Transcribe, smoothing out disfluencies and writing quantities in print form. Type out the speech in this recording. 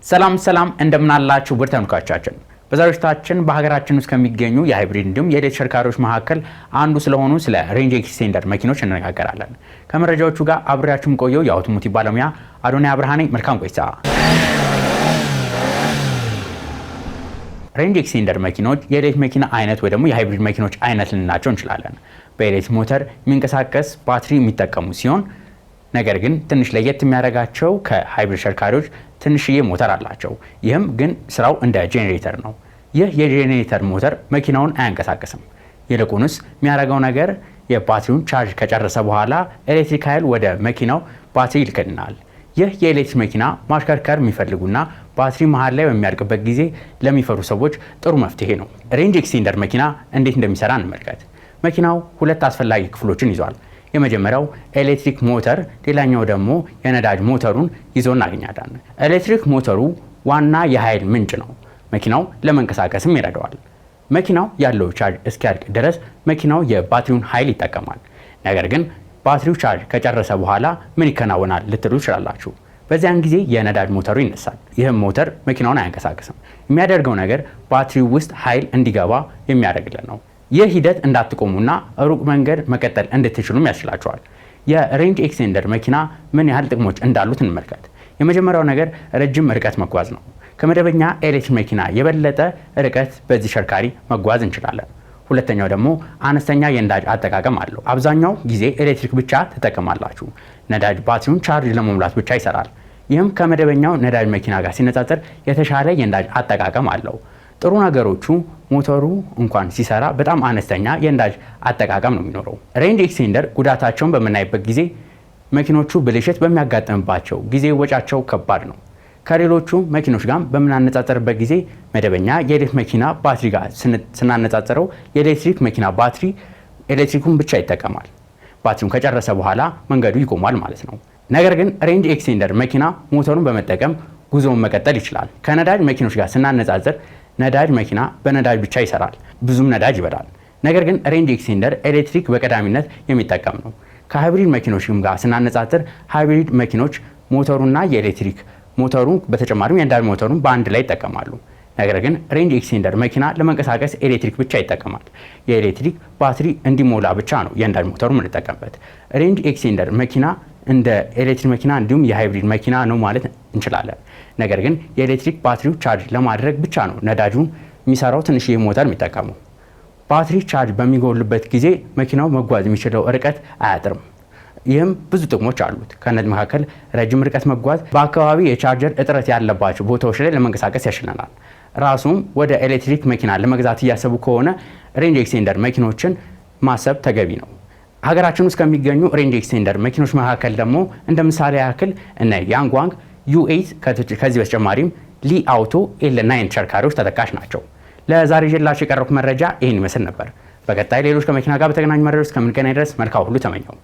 ሰላም እንደምናላችሁ ውድ ተመልካቾቻችን በዛሬዎቻችን በሀገራችን ውስጥ ከሚገኙ የሃይብሪድ እንዲሁም የኤሌክትሪክ ተሽከርካሪዎች መካከል አንዱ ስለሆኑ ስለ ሬንጅ ኤክስቴንደር መኪኖች እንነጋገራለን። ከመረጃዎቹ ጋር አብሬያችሁም ቆየው የአውቶሞቲቭ ባለሙያ አዶንያ ብርሃኔ። መልካም ቆይታ። ሬንጅ ኤክስቴንደር መኪኖች የኤሌክትሪክ መኪና አይነት ወይ ደግሞ የሃይብሪድ መኪኖች አይነት ልንላቸው እንችላለን። በኤሌክትሪክ ሞተር የሚንቀሳቀስ ባትሪ የሚጠቀሙ ሲሆን ነገር ግን ትንሽ ለየት የሚያደርጋቸው ከሃይብሪድ ተሽከርካሪዎች ትንሽዬ ሞተር አላቸው። ይህም ግን ስራው እንደ ጄኔሬተር ነው። ይህ የጄኔሬተር ሞተር መኪናውን አያንቀሳቅስም። ይልቁንስ የሚያደርገው ነገር የባትሪውን ቻርጅ ከጨረሰ በኋላ ኤሌክትሪክ ኃይል ወደ መኪናው ባትሪ ይልክልናል። ይህ የኤሌክትሪክ መኪና ማሽከርከር የሚፈልጉና ባትሪ መሃል ላይ በሚያልቅበት ጊዜ ለሚፈሩ ሰዎች ጥሩ መፍትሄ ነው። ሬንጅ ኤክስቴንደር መኪና እንዴት እንደሚሰራ እንመልከት። መኪናው ሁለት አስፈላጊ ክፍሎችን ይዟል። የመጀመሪያው ኤሌክትሪክ ሞተር፣ ሌላኛው ደግሞ የነዳጅ ሞተሩን ይዞ እናገኛለን። ኤሌክትሪክ ሞተሩ ዋና የኃይል ምንጭ ነው። መኪናው ለመንቀሳቀስም ይረዳዋል። መኪናው ያለው ቻርጅ እስኪያልቅ ድረስ መኪናው የባትሪውን ኃይል ይጠቀማል። ነገር ግን ባትሪው ቻርጅ ከጨረሰ በኋላ ምን ይከናወናል ልትሉ ትችላላችሁ። በዚያን ጊዜ የነዳጅ ሞተሩ ይነሳል። ይህም ሞተር መኪናውን አያንቀሳቅስም። የሚያደርገው ነገር ባትሪው ውስጥ ኃይል እንዲገባ የሚያደርግልን ነው። ይህ ሂደት እንዳትቆሙና ሩቅ መንገድ መቀጠል እንድትችሉም ያስችላቸዋል። የሬንጅ ኤክስቴንደር መኪና ምን ያህል ጥቅሞች እንዳሉት እንመልከት። የመጀመሪያው ነገር ረጅም ርቀት መጓዝ ነው። ከመደበኛ ኤሌክትሪክ መኪና የበለጠ ርቀት በዚህ ተሽከርካሪ መጓዝ እንችላለን። ሁለተኛው ደግሞ አነስተኛ የነዳጅ አጠቃቀም አለው። አብዛኛው ጊዜ ኤሌክትሪክ ብቻ ትጠቀማላችሁ። ነዳጅ ባትሪውን ቻርጅ ለመሙላት ብቻ ይሰራል። ይህም ከመደበኛው ነዳጅ መኪና ጋር ሲነጻጸር የተሻለ የነዳጅ አጠቃቀም አለው። ጥሩ ነገሮቹ ሞተሩ እንኳን ሲሰራ በጣም አነስተኛ የነዳጅ አጠቃቀም ነው የሚኖረው። ሬንጅ ኤክስቴንደር ጉዳታቸውን በምናይበት ጊዜ መኪኖቹ ብልሽት በሚያጋጥምባቸው ጊዜ ወጫቸው ከባድ ነው። ከሌሎቹ መኪኖች ጋር በምናነጻጸርበት ጊዜ መደበኛ የኤሌክትሪክ መኪና ባትሪ ጋር ስናነጻጽረው የኤሌክትሪክ መኪና ባትሪ ኤሌክትሪኩን ብቻ ይጠቀማል። ባትሪውን ከጨረሰ በኋላ መንገዱ ይቆማል ማለት ነው። ነገር ግን ሬንጅ ኤክስቴንደር መኪና ሞተሩን በመጠቀም ጉዞውን መቀጠል ይችላል። ከነዳጅ መኪኖች ጋር ስናነጻጽር ነዳጅ መኪና በነዳጅ ብቻ ይሰራል፣ ብዙም ነዳጅ ይበላል። ነገር ግን ሬንጅ ኤክስቴንደር ኤሌክትሪክ በቀዳሚነት የሚጠቀም ነው። ከሃይብሪድ መኪኖችም ጋር ስናነጻጽር ሃይብሪድ መኪኖች ሞተሩና የኤሌክትሪክ ሞተሩ በተጨማሪም የነዳጅ ሞተሩን በአንድ ላይ ይጠቀማሉ። ነገር ግን ሬንጅ ኤክስቴንደር መኪና ለመንቀሳቀስ ኤሌክትሪክ ብቻ ይጠቀማል። የኤሌክትሪክ ባትሪ እንዲሞላ ብቻ ነው የነዳጅ ሞተሩ የምንጠቀምበት። ሬንጅ ኤክስቴንደር መኪና እንደ ኤሌክትሪክ መኪና እንዲሁም የሃይብሪድ መኪና ነው ማለት እንችላለን። ነገር ግን የኤሌክትሪክ ባትሪው ቻርጅ ለማድረግ ብቻ ነው ነዳጁን የሚሰራው ትንሽዬ ሞተር የሚጠቀመው። ባትሪ ቻርጅ በሚጎልበት ጊዜ መኪናው መጓዝ የሚችለው ርቀት አያጥርም። ይህም ብዙ ጥቅሞች አሉት። ከነዚህ መካከል ረጅም ርቀት መጓዝ፣ በአካባቢ የቻርጀር እጥረት ያለባቸው ቦታዎች ላይ ለመንቀሳቀስ ያስችለናል። ራሱም ወደ ኤሌክትሪክ መኪና ለመግዛት እያሰቡ ከሆነ ሬንጅ ኤክስቴንደር መኪኖችን ማሰብ ተገቢ ነው። ሀገራችን ውስጥ ከሚገኙ ሬንጅ ኤክስቴንደር መኪኖች መካከል ደግሞ እንደ ምሳሌ ያክል እነ ያንጓንግ U8 ከዚህ በተጨማሪም ሊ አውቶ L9 ተሽከርካሪዎች ተጠቃሽ ናቸው። ለዛሬ ይዤላችሁ የቀረብኩት መረጃ ይህን ይመስል ነበር። በቀጣይ ሌሎች ከመኪና ጋር በተገናኙ መረጃዎች እስከምንገናኝ ድረስ መልካም ሁሉ ተመኘው።